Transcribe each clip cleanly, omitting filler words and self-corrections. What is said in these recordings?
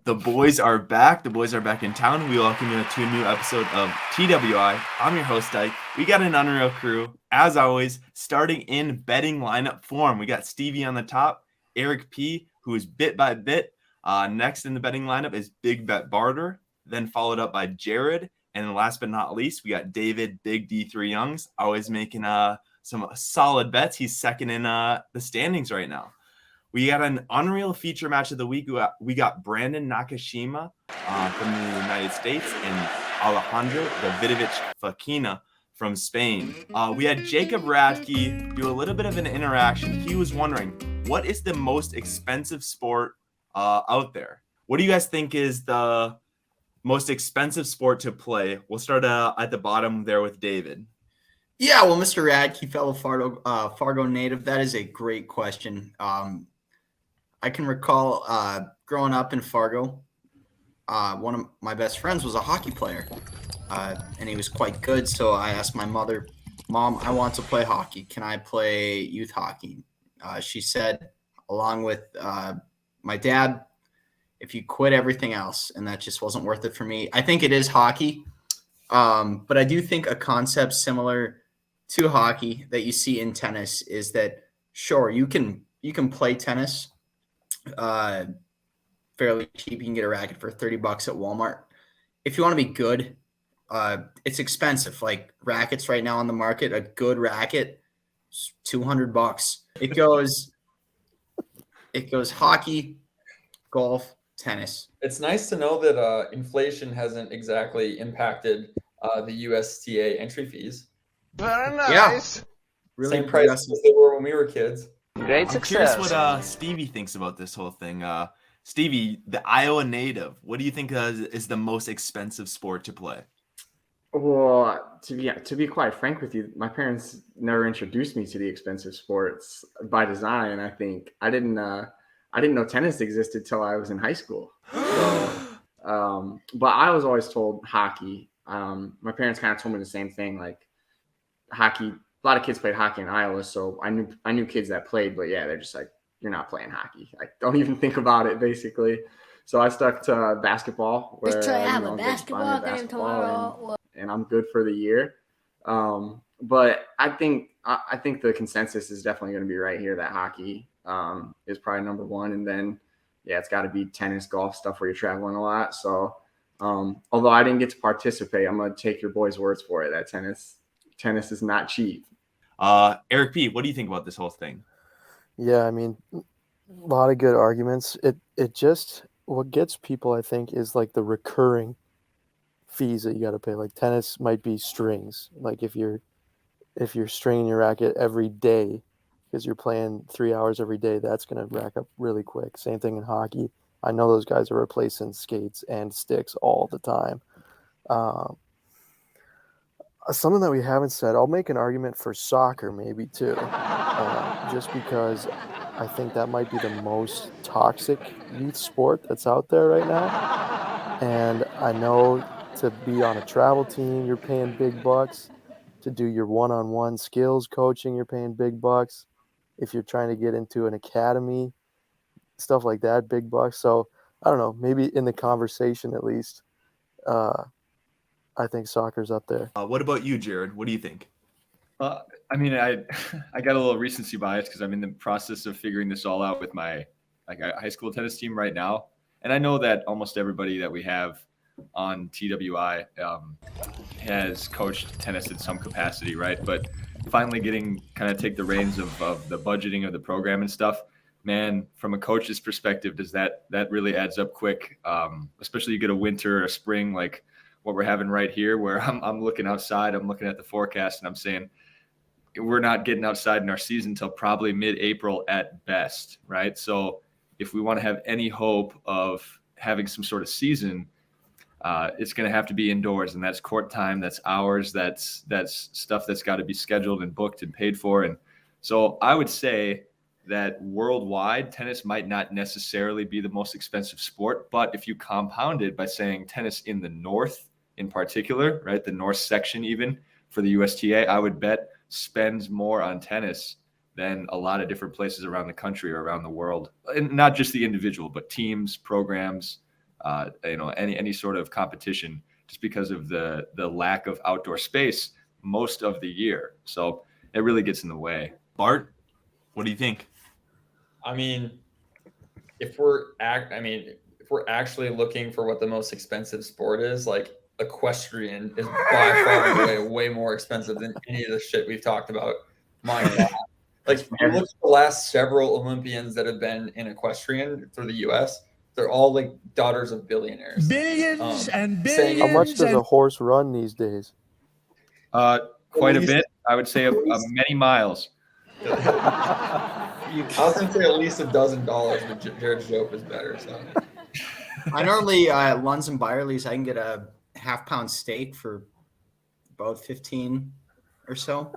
The boys are back. The boys are back in town. We welcome you to a new episode of TWI. I'm your host, Dyke. We got an unreal crew, as always, starting in betting lineup form. We got Stevie on the top, Eric P., who is bit by bit. Next in the betting lineup is Big Bet Barter, then followed up by Jared. And last but not least, we got David, Big D3 Youngs, always making some solid bets. He's second in the standings right now. We got an unreal feature match of the week. We got Brandon Nakashima from the United States and Alejandro Davidovich Fokina from Spain. We had Jacob Radke do a little bit of an interaction. He was wondering, what is the most expensive sport out there? What do you guys think is the most expensive sport to play? We'll start at the bottom there with David. Yeah, well, Mr. Radke, fellow Fargo native, that is a great question. I can recall growing up in Fargo, one of my best friends was a hockey player, and he was quite good. So I asked my mother, Mom, I want to play hockey. Can I play youth hockey? She said, along with my dad, if you quit everything else, and that just wasn't worth it for me. I think it is hockey, but I do think a concept similar to hockey that you see in tennis is that, sure, you can play tennis fairly cheap. You can get a racket for $30 at Walmart. If you want to be good, it's expensive. Like rackets right now on the market, a good racket, $200. It goes hockey, golf, tennis. It's nice to know that inflation hasn't exactly impacted the USTA entry fees. Very nice. Yeah. Really same price as they were when we were kids. Great I'm success. curious what Stevie thinks about this whole thing. Stevie, the Iowa native, what do you think is the most expensive sport to play? Well, to be quite frank with you, my parents never introduced me to the expensive sports by design. I think I didn't know tennis existed till I was in high school. So, but I was always told hockey. My parents kind of told me the same thing, like hockey. A lot of kids played hockey in Iowa, so I knew kids that played, but yeah, they're just like, you're not playing hockey. Like, don't even think about it, basically. So I stuck to basketball. Let's try to have a a basketball game tomorrow. And I'm good for the year. But I think the consensus is definitely going to be right here that hockey is probably number one, and then it's got to be tennis, golf, stuff where you're traveling a lot. So although I didn't get to participate, I'm going to take your boys' words for it that tennis is not cheap. Eric P., what do you think about this whole thing? Yeah, I mean, a lot of good arguments. It just, what gets people, I think, is like the recurring fees that you got to pay. Like tennis might be strings. Like if you're stringing your racket every day because you're playing 3 hours every day, that's going to rack up really quick. Same thing in hockey. I know those guys are replacing skates and sticks all the time. Something that we haven't said, I'll make an argument for soccer maybe too, just because I think that might be the most toxic youth sport that's out there right now. And I know to be on a travel team, you're paying big bucks. To do your one-on-one skills coaching, you're paying big bucks. If you're trying to get into an academy, stuff like that, big bucks. So I don't know, maybe in the conversation at least, I think soccer's up there. What about you, Jared? What do you think? I mean, I got a little recency bias because I'm in the process of figuring this all out with my high school tennis team right now. And I know that almost everybody that we have on TWI has coached tennis in some capacity, right? But finally getting kind of take the reins of the budgeting of the program and stuff, man, from a coach's perspective, that really adds up quick. Especially you get a winter or a spring like what we're having right here, where I'm looking outside, I'm looking at the forecast, and I'm saying we're not getting outside in our season until probably mid-April at best, right? So if we want to have any hope of having some sort of season, it's going to have to be indoors, and that's court time, that's hours, that's stuff that's got to be scheduled and booked and paid for. And so I would say that worldwide, tennis might not necessarily be the most expensive sport, but if you compound it by saying tennis in the North in particular, right, the North section even for the USTA, I would bet spends more on tennis than a lot of different places around the country or around the world. And not just the individual, but teams, programs, any sort of competition, just because of the lack of outdoor space most of the year. So it really gets in the way. Bart, what do you think? I mean, if we're actually looking for what the most expensive sport is, like equestrian is by far and away way more expensive than any of the shit we've talked about. My God. Like, if you look at the last several Olympians that have been in equestrian for the U.S., they're all like daughters of billionaires. Billions and billions. How much does a horse run these days? Quite a bit. I would say many miles. I was going to say at least $12, but Jared's joke was better. So I normally at Lunds and Byerly's, I can get a half-pound steak for about 15 or so.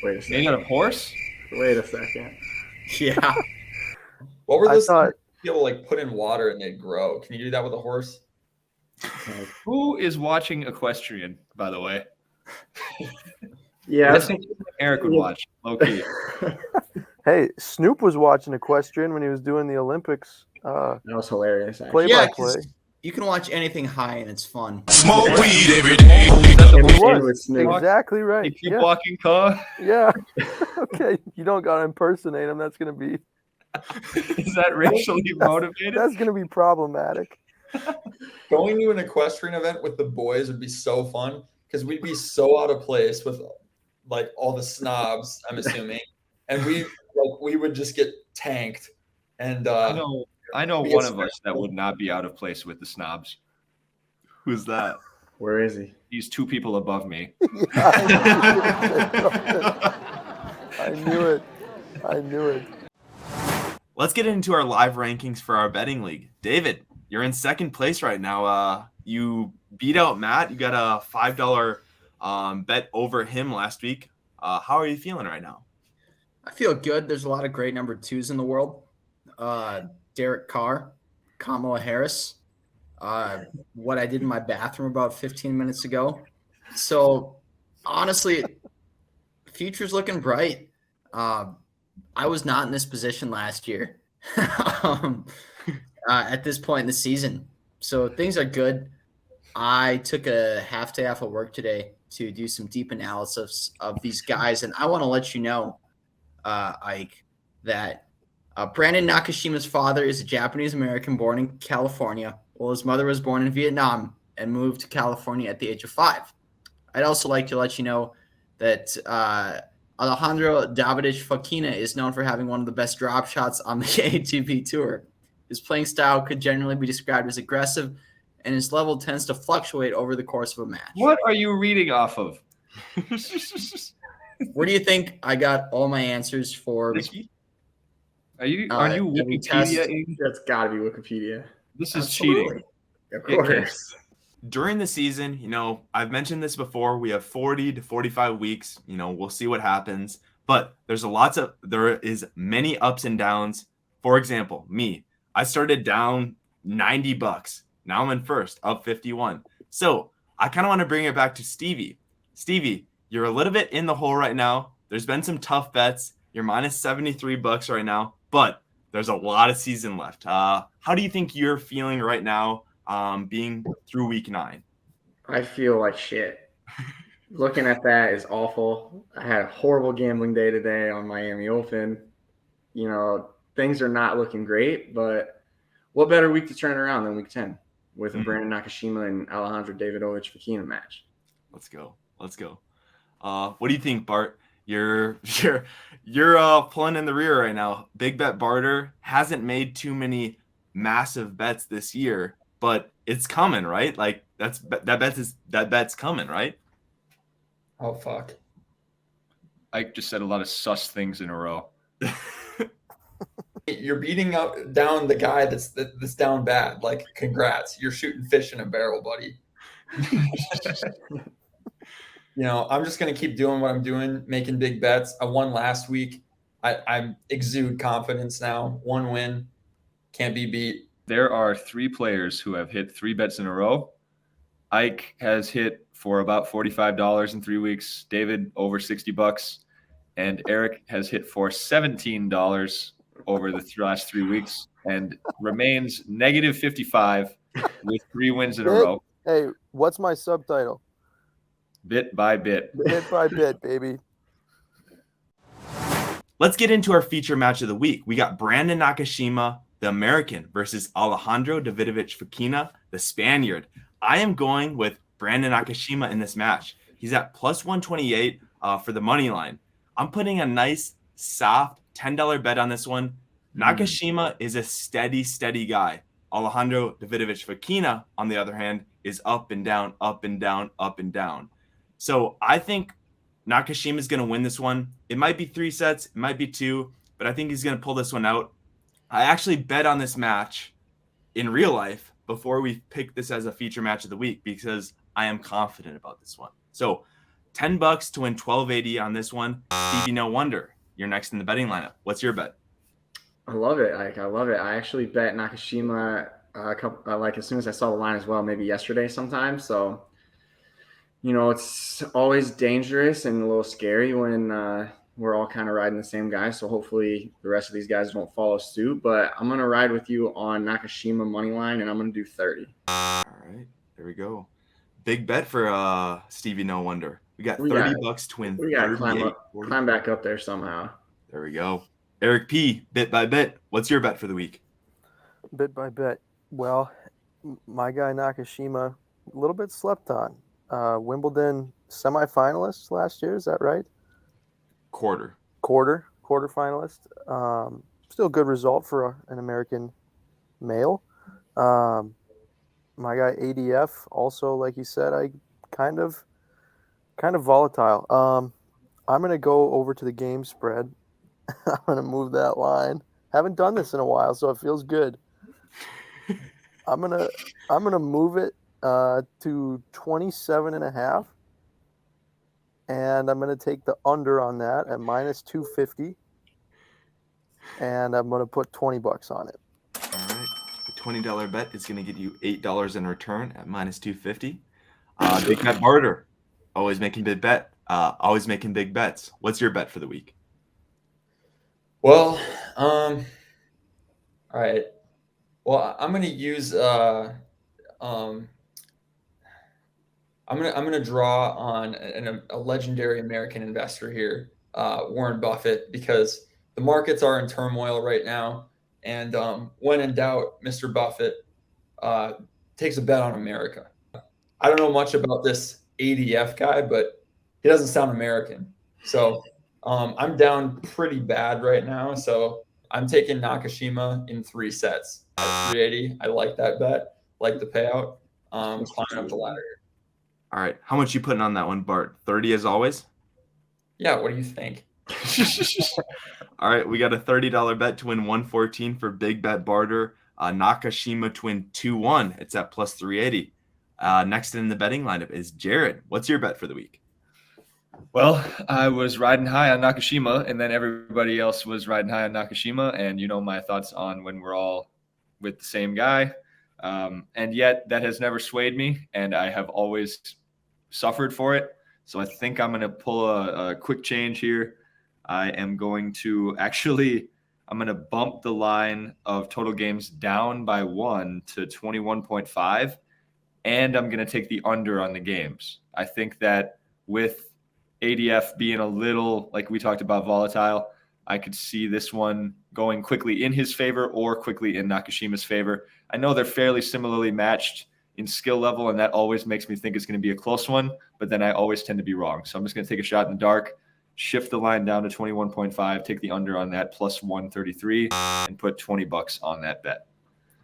Wait a Made second. out of horse? Wait a second. Yeah. what were I those thought people like put in water and they grow? Can you do that with a horse? Who is watching equestrian, by the way? Yeah, I think Eric would watch, low key. hey, Snoop was watching equestrian when he was doing the Olympics. that was hilarious. Actually. Yeah, Play-by-play. 'cause you can watch anything high and it's fun. Smoke weed every day. And He he was with Snoop. exactly right. Hey, keep Yeah. walking, car. Yeah. Okay. You don't gotta impersonate him. That's gonna be Is that racially motivated? that's gonna be problematic. Going to an equestrian event with the boys would be so fun because we'd be so out of place with like all the snobs, I'm assuming, and we would just get tanked. And I know one of us that would not be out of place with the snobs. Who's that? Where is he? These two people above me. I knew it. I knew it. Let's get into our live rankings for our betting league. David, you're in second place right now. You beat out Matt. You got a $5 bet over him last week. How are you feeling right now? I feel good. There's a lot of great number 2s in the world. Derek Carr, Kamala Harris, what I did in my bathroom about 15 minutes ago. So honestly, the future's looking bright. I was not in this position last year at this point in the season. So things are good. I took a half day off of work today to do some deep analysis of these guys. And I want to let you know, Ike, that Brandon Nakashima's father is a Japanese American born in California, while his mother was born in Vietnam and moved to California at the age of 5. I'd also like to let you know that Alejandro Davidovich Fokina is known for having one of the best drop shots on the ATP Tour. His playing style could generally be described as aggressive, and his level tends to fluctuate over the course of a match. What are you reading off of? Where do you think I got all my answers for? Are you every test? Wikipedia? That's got to be Wikipedia. This is Absolutely. cheating. Of It course. During the season, I've mentioned this before, we have 40 to 45 weeks. We'll see what happens. But there is many ups and downs. For example, me, I started down $90. Now I'm in first, up 51. So I kind of want to bring it back to Stevie. Stevie, you're a little bit in the hole right now. There's been some tough bets. You're minus $73 right now, but there's a lot of season left. How do you think you're feeling right now, being through week 9? I feel like shit. Looking at that is awful. I had a horrible gambling day today on Miami Open. Things are not looking great, but what better week to turn around than week 10 with a Brandon Nakashima and Alejandro Davidovich Fokina match? Let's go. What do you think, Bart? You're pulling in the rear right now. Big Bet Barter hasn't made too many massive bets this year, but it's coming, right? Like that bet's coming, right? Oh fuck! Ike just said a lot of sus things in a row. You're beating down the guy that's down bad. Like, congrats! You're shooting fish in a barrel, buddy. I'm just gonna keep doing what I'm doing, making big bets. I won last week. I exude confidence now. 1 win, can't be beat. There are 3 players who have hit 3 bets in a row. Ike has hit for about $45 in 3 weeks. David over $60, and Eric has hit for $17 over the last 3 weeks and remains negative 55 with 3 wins in a row. Hey, what's my subtitle? Bit by bit. Bit by bit, baby. Let's get into our feature match of the week. We got Brandon Nakashima, the American, versus Alejandro Davidovich Fokina, the Spaniard. I am going with Brandon Nakashima in this match. He's at plus 128 for the money line. I'm putting a nice, soft $10 bet on this one. Nakashima is a steady guy. Alejandro Davidovich Fokina, on the other hand, is up and down, up and down, up and down. So I think Nakashima is going to win this one. It might be 3 sets, it might be 2, but I think he's going to pull this one out. I actually bet on this match in real life before we pick this as a feature match of the week because I am confident about this one. So $10 to win $12.80 on this one. Stevie No Wonder, you're next in the betting lineup. What's your bet? I love it. I love it. I actually bet Nakashima as soon as I saw the line as well, maybe yesterday sometime. So, it's always dangerous and a little scary when we're all kind of riding the same guy. So hopefully the rest of these guys don't follow suit. But I'm going to ride with you on Nakashima money line, and I'm going to do 30. All right, there we go. Big bet for Stevie No Wonder. We got $30 to win. We got to climb back up there somehow. There we go. Eric P, bit by bit. What's your bet for the week? Bit by bit. Well, my guy Nakashima, a little bit slept on. Wimbledon semifinalist last year, is that right? Quarter finalist. Still a good result for an American male. My guy ADF, also, like you said, I kind of volatile. I'm gonna go over to the game spread. I'm gonna move that line. Haven't done this in a while, so it feels good. I'm gonna move it to 27.5, and I'm gonna take the under on that at minus 250, and I'm gonna put $20 on it. All right, the $20 bet is gonna get you $8 in return at minus 250. Big bet barter, always making big bets. What's your bet for the week? Well, all right. Well, I'm gonna use I'm gonna draw on a legendary American investor here, Warren Buffett, because the markets are in turmoil right now, and when in doubt, Mr. Buffett takes a bet on America. I don't know much about this ADF guy, but he doesn't sound American, so I'm down pretty bad right now. So I'm taking Nakashima in 3 sets at 380. I like that bet, like the payout. Climbing up the ladder. All right, how much you putting on that one, Bart? 30 as always? Yeah, what do you think? All right, we got a $30 bet to win 114 for big bet barter. Nakashima to win 2-1. It's at plus 380. Next in the betting lineup is Jared. What's your bet for the week? Well, I was riding high on Nakashima, and then everybody else was riding high on Nakashima, and my thoughts on when we're all with the same guy. And yet that has never swayed me, and I have always suffered for it. So I think I'm going to pull a quick change here. I am going to bump the line of total games down by 1 to 21.5, and I'm going to take the under on the games. I think that with ADF being a little, like we talked about, volatile, I could see this one going quickly in his favor or quickly in Nakashima's favor. I know they're fairly similarly matched in skill level, and that always makes me think it's going to be a close one, but then I always tend to be wrong. So I'm just going to take a shot in the dark, shift the line down to 21.5, take the under on that plus 133, and put $20 on that bet.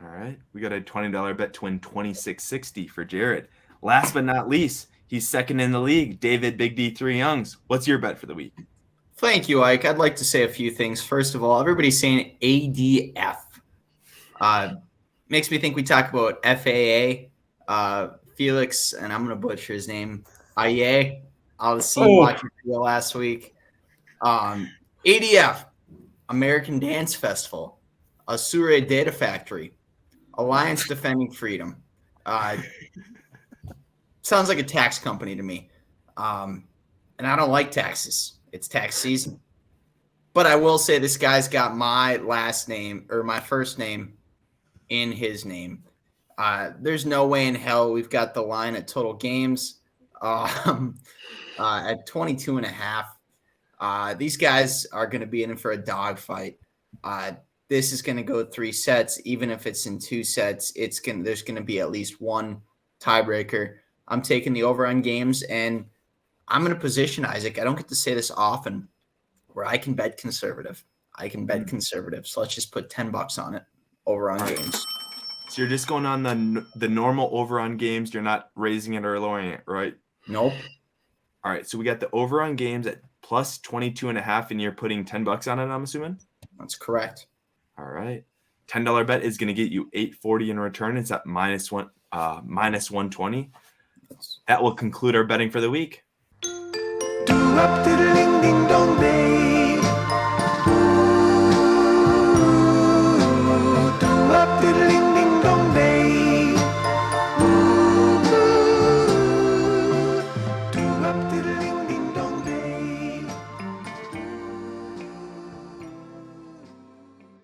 All right, we got a $20 bet to win $26.60 for Jared. Last but not least, he's second in the league, David Big D3 Youngs. What's your bet for the week? Thank you, Ike. I'd like to say a few things. First of all, everybody's saying ADF. Makes me think we talk about FAA. Felix, and I'm going to butcher his name, Aye. I was seeing watching video last week. ADF, American Dance Festival, Asure Data Factory, Alliance Defending Freedom. Sounds like a tax company to me. And I don't like taxes. It's tax season. But I will say this guy's got my last name or my first name in his name. There's no way in hell we've got the line at total games at 22 and a half. These guys are going to be in for a dogfight. This is going to go 3 sets. Even if it's in 2 sets, there's going to be at least one tiebreaker. I'm taking the over on games, and I'm going to position, Isaac. I don't get to say this often, where I can bet conservative. So let's just put $10 on it over on games. So you're just going on the normal over on games. You're not raising it or lowering it, right? Nope. All right. So we got the over on games at plus 22 and a half, and you're putting $10 on it, I'm assuming? That's correct. All right. $10 bet is going to get you $8.40 in return. It's at minus 120. That will conclude our betting for the week. Do up,